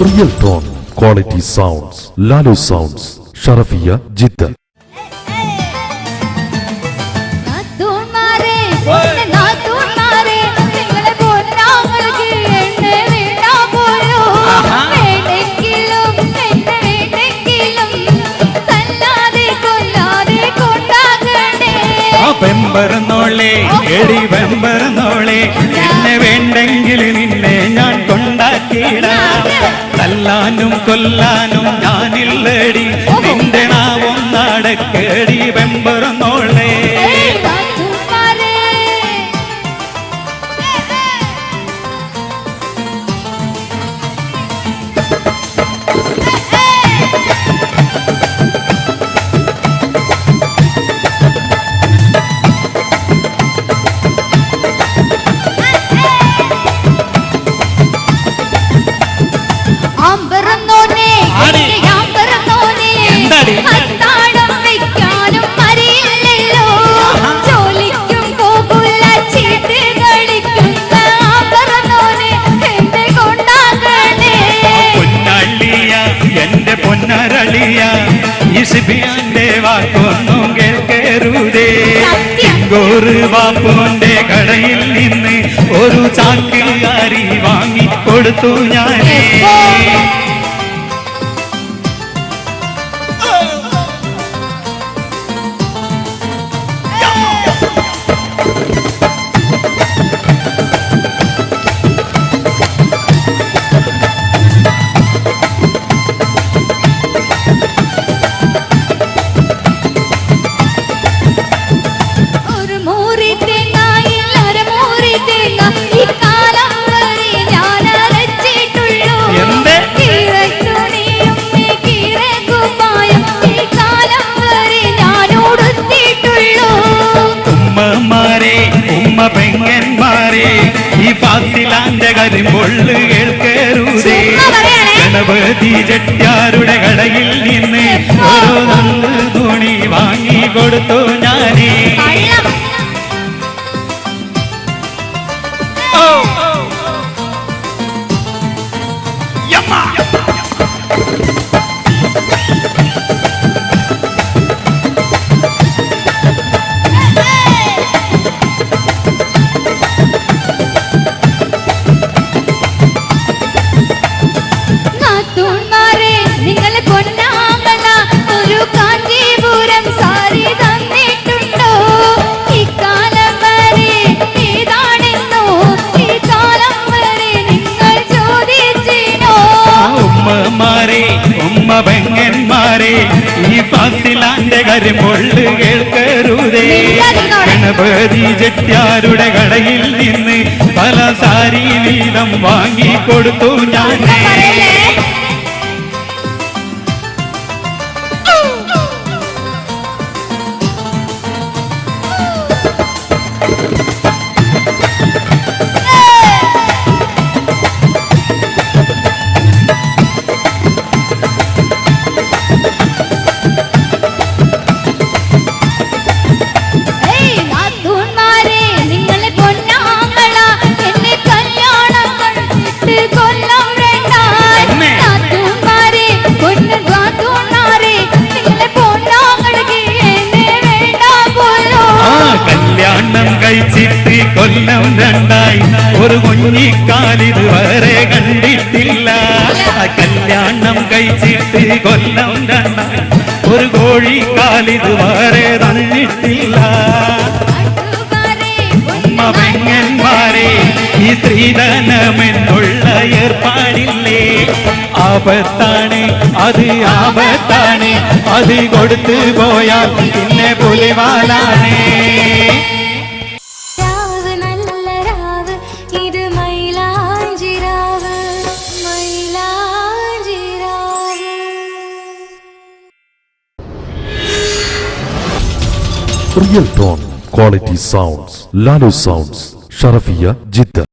Real Tone Quality Sounds, Lalu Sounds, Sharafiya, Jidda. വെമ്പറന്നോളെ എടി വെമ്പറന്നോളെ എന്നെ വേണ്ടെങ്കിൽ നിന്നെ ഞാൻ കൊണ്ടാക്കിയിടാം തല്ലാനും കൊല്ലാനും ഞാനില്ലടി നിന്റെ നാവൊന്നടക്കടി വെമ്പറന്നോളെ പൊന്നരളിയ ഇസ്ബിയാന്റെ വാക്കൊന്നും കേൾക്കരുതേ ഗോറ് വാപ്പുന്റെ കടയിൽ നിന്ന് ഒരു ചാക്ക് അരി വാങ്ങിക്കൊടുത്തു ഞാനേ പെങ്ങന്മാരെ ഈ ഫാസിലാന്റെ കരിമ്പൊള്ളു കേൾക്കരുതേ ഗണപതി ചെട്ടിയാരുടെ കടയിൽ നിന്ന് ഒരു നല്ല തുണി വാങ്ങി കൊടുത്തു ഞാനേ പെങ്ങന്മാരെ ഈ ഫാസിലാന്റെ കരിമ്പൊള്ളു കേൾക്കരുതേ ഗണപതി ചെട്ടിയാരുടെ കടയിൽ നിന്ന് പല സാരി വീതം വാങ്ങിക്കൊടുത്തു ഞാൻ കഴിച്ചിട്ട് കൊല്ലം രണ്ടായി ഒരു കുഞ്ഞിക്കാലിത് വരെ കണ്ടിട്ടില്ല കല്യാണം കഴിച്ചിട്ട് കൊല്ലം രണ്ടായി ഒരു കോഴിക്കാലിത് വരെ തന്നിട്ടില്ല പെങ്ങന്മാരെ ഈ സ്ത്രീധനമെന്നുള്ള ഏർപ്പാടില്ലേ ആപത്താണ് അത് ആപത്താണ് അത് കൊടുത്തു പോയാൽ പിന്നെ പുലിവാലാണേ Real Tone Quality Sounds, Lalu Sounds, Sharafiya, Jidda.